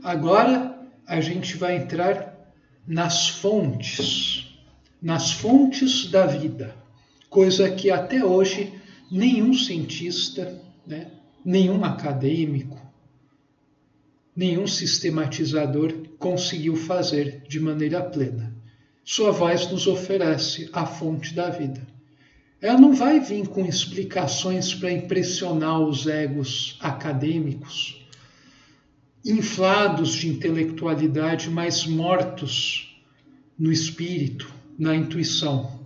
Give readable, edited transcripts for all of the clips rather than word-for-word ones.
Agora a gente vai entrar nas fontes da vida, coisa que até hoje nenhum cientista, né, nenhum acadêmico, nenhum sistematizador conseguiu fazer de maneira plena. Sua voz nos oferece a fonte da vida. Ela não vai vir com explicações para impressionar os egos acadêmicos, inflados de intelectualidade, mas mortos no espírito, na intuição.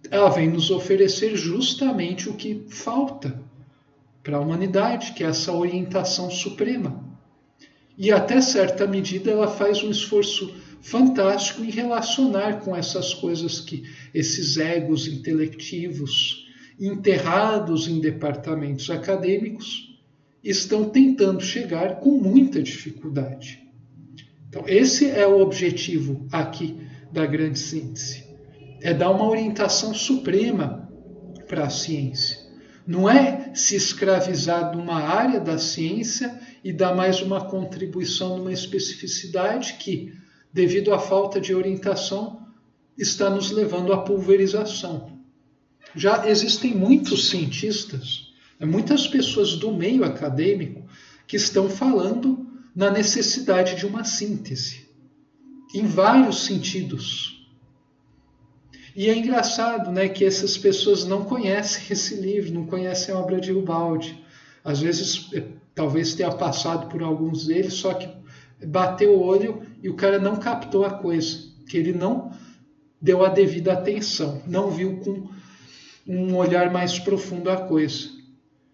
Ela vem nos oferecer justamente o que falta para a humanidade, que é essa orientação suprema. E até certa medida ela faz um esforço fantástico em relacionar com essas coisas que esses egos intelectivos, enterrados em departamentos acadêmicos, estão tentando chegar com muita dificuldade. Então, esse é o objetivo aqui da grande síntese. É dar uma orientação suprema para a ciência. Não é se escravizar numa área da ciência e dar mais uma contribuição numa especificidade que, devido à falta de orientação, está nos levando à pulverização. Já existem muitos cientistas, muitas pessoas do meio acadêmico que estão falando na necessidade de uma síntese, em vários sentidos. E é engraçado, né, que essas pessoas não conhecem esse livro, não conhecem a obra de Ubaldi. Às vezes, talvez tenha passado por alguns deles, só que bateu o olho e o cara não captou a coisa, que ele não deu a devida atenção, não viu com um olhar mais profundo a coisa.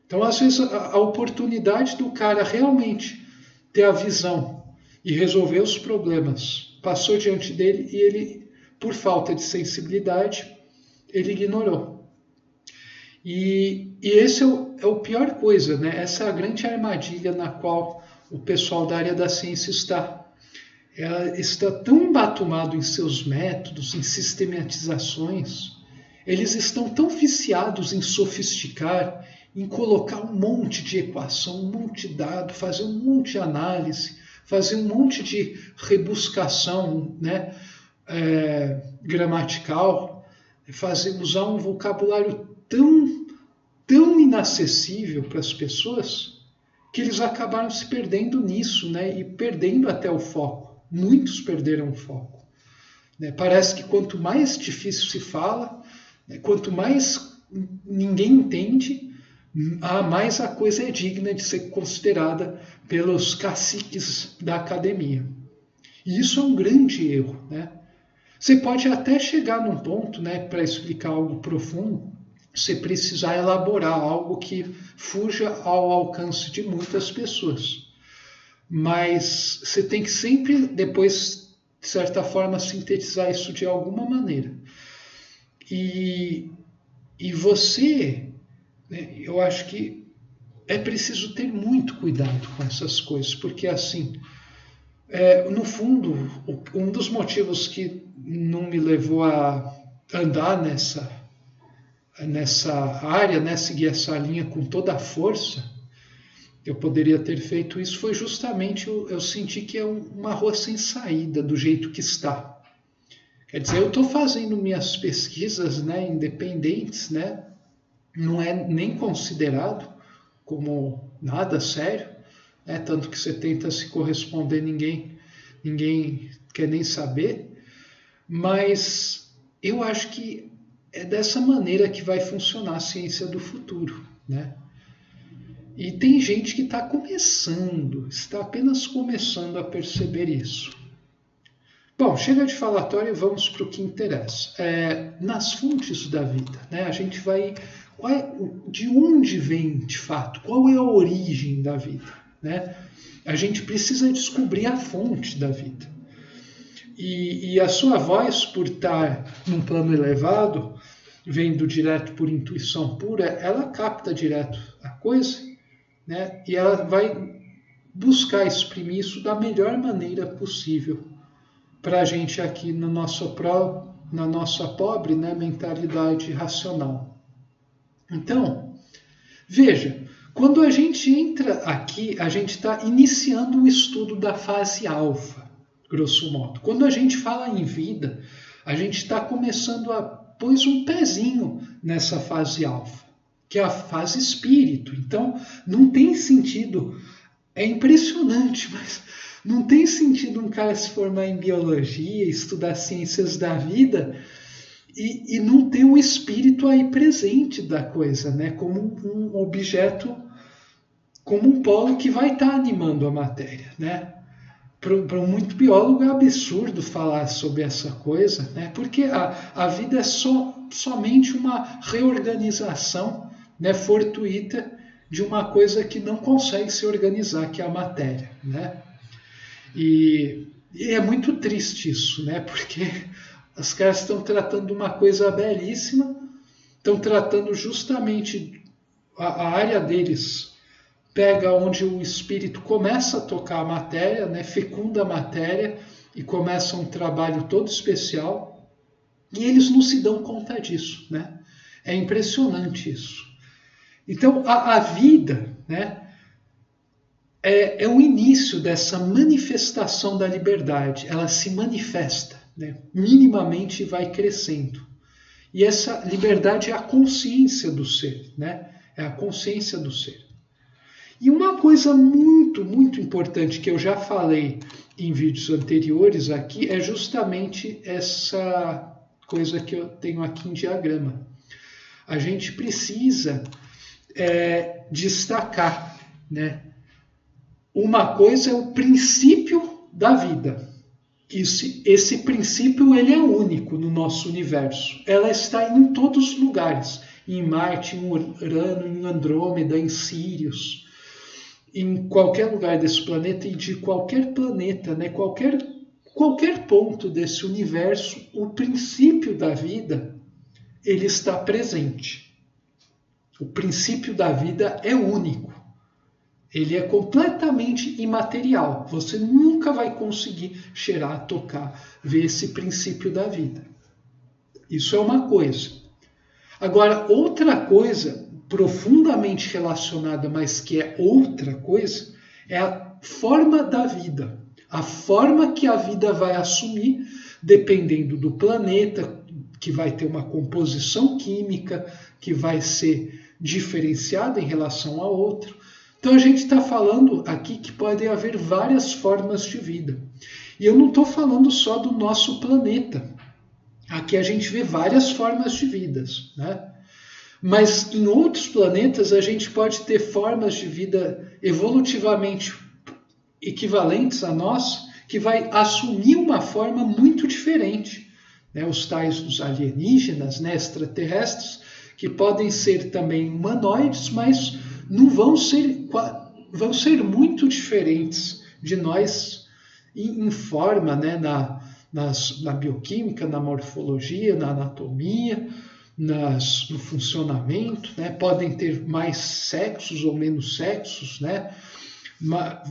Então, às vezes, a oportunidade do cara realmente ter a visão e resolver os problemas passou diante dele e ele, por falta de sensibilidade, ele ignorou. E esse é o pior coisa, né? Essa é a grande armadilha na qual o pessoal da área da ciência está. Ela está tão embatumado em seus métodos, em sistematizações, eles estão tão viciados em sofisticar, em colocar um monte de equação, um monte de dado, fazer um monte de análise, fazer um monte de rebuscação, né, gramatical, usar um vocabulário tão inacessível para as pessoas, que eles acabaram se perdendo nisso, né, e perdendo até o foco. Muitos perderam o foco. Né? Parece que quanto mais difícil se fala, né, quanto mais ninguém entende, mais a coisa é digna de ser considerada pelos caciques da academia. E isso é um grande erro. Né? Você pode até chegar num ponto, né, para explicar algo profundo, você precisar elaborar algo que fuja ao alcance de muitas pessoas. Mas você tem que sempre, depois, de certa forma, sintetizar isso de alguma maneira. E você, né, eu acho que é preciso ter muito cuidado com essas coisas, porque, assim, no fundo, um dos motivos que não me levou a andar nessa área, né, seguir essa linha com toda a força, eu poderia ter feito isso, foi justamente eu senti que é uma rua sem saída do jeito que está. Quer dizer, eu estou fazendo minhas pesquisas, né, independentes, né, não é nem considerado como nada sério, né, tanto que você tenta se corresponder, ninguém quer nem saber, mas eu acho que é dessa maneira que vai funcionar a ciência do futuro, né? E tem gente que está apenas começando a perceber isso. Bom, chega de falatório e vamos para o que interessa. Nas fontes da vida, né, a gente vai... de onde vem, de fato? Qual é a origem da vida? Né? A gente precisa descobrir a fonte da vida. E a sua voz, por estar num plano elevado, vendo direto por intuição pura, ela capta direto a coisa, né? E ela vai buscar exprimir isso da melhor maneira possível para a gente aqui na nossa pobre, né, mentalidade racional. Então, veja, Quando a gente entra aqui, a gente está iniciando o estudo da fase alfa, grosso modo. Quando a gente fala em vida, a gente está começando a pôr um pezinho nessa fase alfa, que é a fase espírito. Então, não tem sentido, é impressionante, mas não tem sentido um cara se formar em biologia, estudar ciências da vida e não ter o espírito aí presente da coisa, né? Como um objeto, como um polo que vai estar animando a matéria, né? Para muito biólogo é absurdo falar sobre essa coisa, né? Porque a vida é somente uma reorganização, né, fortuita de uma coisa que não consegue se organizar, que é a matéria, né? E é muito triste isso, né? Porque os caras estão tratando uma coisa belíssima, estão tratando justamente a área deles, pega onde o espírito começa a tocar a matéria, né? Fecunda a matéria e começa um trabalho todo especial, e eles não se dão conta disso, né? É impressionante isso. Então, a vida, né, é o início dessa manifestação da liberdade. Ela se manifesta, né, minimamente vai crescendo. E essa liberdade é a consciência do ser, né? É a consciência do ser. E uma coisa muito, muito importante que eu já falei em vídeos anteriores aqui é justamente essa coisa que eu tenho aqui em diagrama. A gente precisa destacar, né? Uma coisa é o princípio da vida. Esse princípio ele é único no nosso universo. Ela está em todos os lugares. Em Marte, em Urano, em Andrômeda, em Sírios. Em qualquer lugar desse planeta e de qualquer planeta, né? Qualquer ponto desse universo, o princípio da vida ele está presente. O princípio da vida é único. Ele é completamente imaterial. Você nunca vai conseguir cheirar, tocar, ver esse princípio da vida. Isso é uma coisa. Agora, outra coisa profundamente relacionada, mas que é outra coisa, é a forma da vida. A forma que a vida vai assumir, dependendo do planeta, que vai ter uma composição química, que vai ser diferenciada em relação a outro. Então a gente está falando aqui que pode haver várias formas de vida. E eu não estou falando só do nosso planeta. Aqui a gente vê várias formas de vidas, né? Mas em outros planetas a gente pode ter formas de vida evolutivamente equivalentes à nossa, que vai assumir uma forma muito diferente, né? Os tais dos alienígenas, né? Extraterrestres, que podem ser também humanoides, mas não vão ser muito diferentes de nós em forma, né? Na bioquímica, na morfologia, na anatomia, no funcionamento, né? Podem ter mais sexos ou menos sexos, né?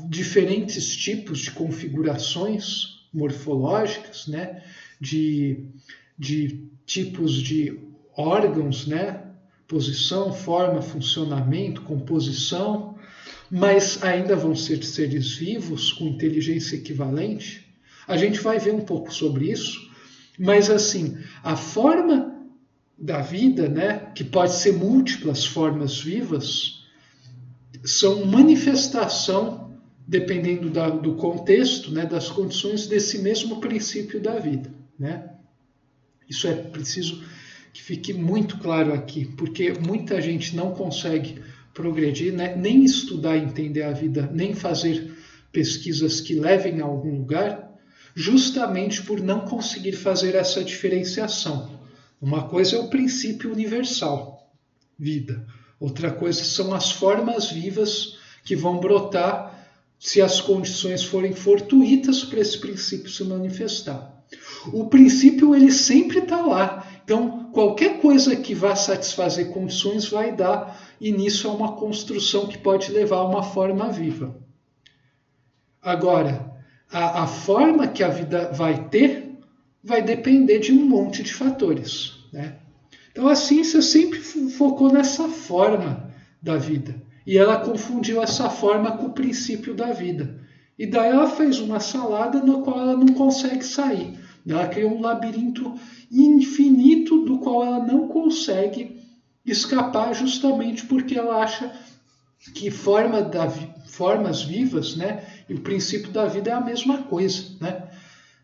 Diferentes tipos de configurações morfológicas, né? De tipos de órgãos, né? Posição, forma, funcionamento, composição, mas ainda vão ser seres vivos com inteligência equivalente. A gente vai ver um pouco sobre isso, mas assim, a forma da vida, né, que pode ser múltiplas formas vivas, são manifestação, dependendo do contexto, né, das condições desse mesmo princípio da vida, né? Isso é preciso que fique muito claro aqui, porque muita gente não consegue progredir, né, nem estudar e entender a vida, nem fazer pesquisas que levem a algum lugar, justamente por não conseguir fazer essa diferenciação. Uma coisa é o princípio universal, vida. Outra coisa são as formas vivas que vão brotar se as condições forem fortuitas para esse princípio se manifestar. O princípio ele sempre está lá. Então, qualquer coisa que vá satisfazer condições vai dar início a uma construção que pode levar a uma forma viva. Agora, a forma que a vida vai ter vai depender de um monte de fatores, né? Então, a ciência sempre focou nessa forma da vida. E ela confundiu essa forma com o princípio da vida. E daí ela fez uma salada no qual ela não consegue sair. Ela criou um labirinto infinito do qual ela não consegue escapar, justamente porque ela acha que formas vivas, né, e o princípio da vida é a mesma coisa, né?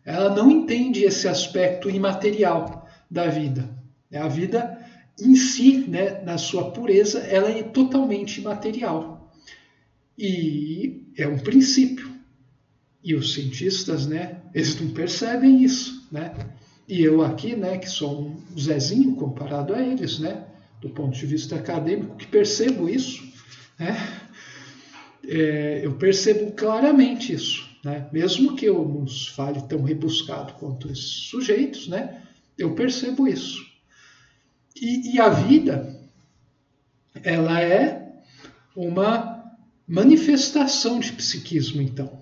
Ela não entende esse aspecto imaterial da vida. A vida em si, né, na sua pureza, ela é totalmente imaterial. E é um princípio. E os cientistas, né, eles não percebem isso, né? E eu aqui, né, que sou um Zezinho comparado a eles, né, do ponto de vista acadêmico, que percebo isso, né? Eu percebo claramente isso, né? Mesmo que eu não fale tão rebuscado quanto esses sujeitos, né? Eu percebo isso. E a vida, ela é uma manifestação de psiquismo, então.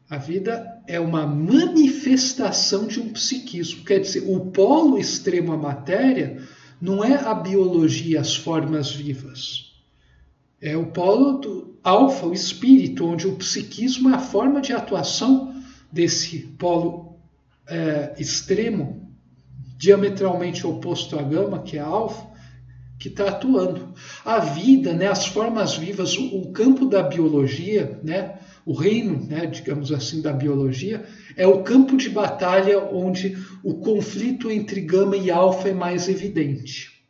A vida é uma manifestação de um psiquismo. Quer dizer, o polo extremo à matéria não é a biologia, as formas vivas. É o polo do alfa, o espírito, onde o psiquismo é a forma de atuação desse polo extremo, diametralmente oposto à gama, que é a alfa, que está atuando. A vida, né, as formas vivas, o campo da biologia, né, o reino, né, digamos assim, da biologia, é o campo de batalha onde o conflito entre gama e alfa é mais evidente.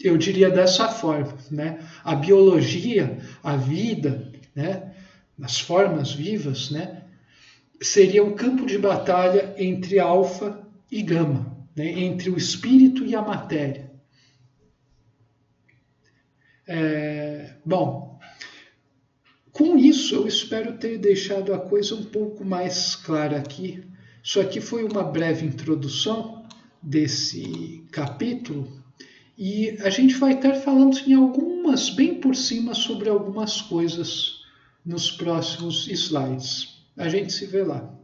Eu diria dessa forma, né? A biologia, a vida, né, as formas vivas, né, seria o campo de batalha entre alfa e gama, né, entre o espírito e a matéria. Bom, com isso eu espero ter deixado a coisa um pouco mais clara aqui. Isso aqui foi uma breve introdução desse capítulo e a gente vai estar falando em algumas, bem por cima, sobre algumas coisas nos próximos slides. A gente se vê lá.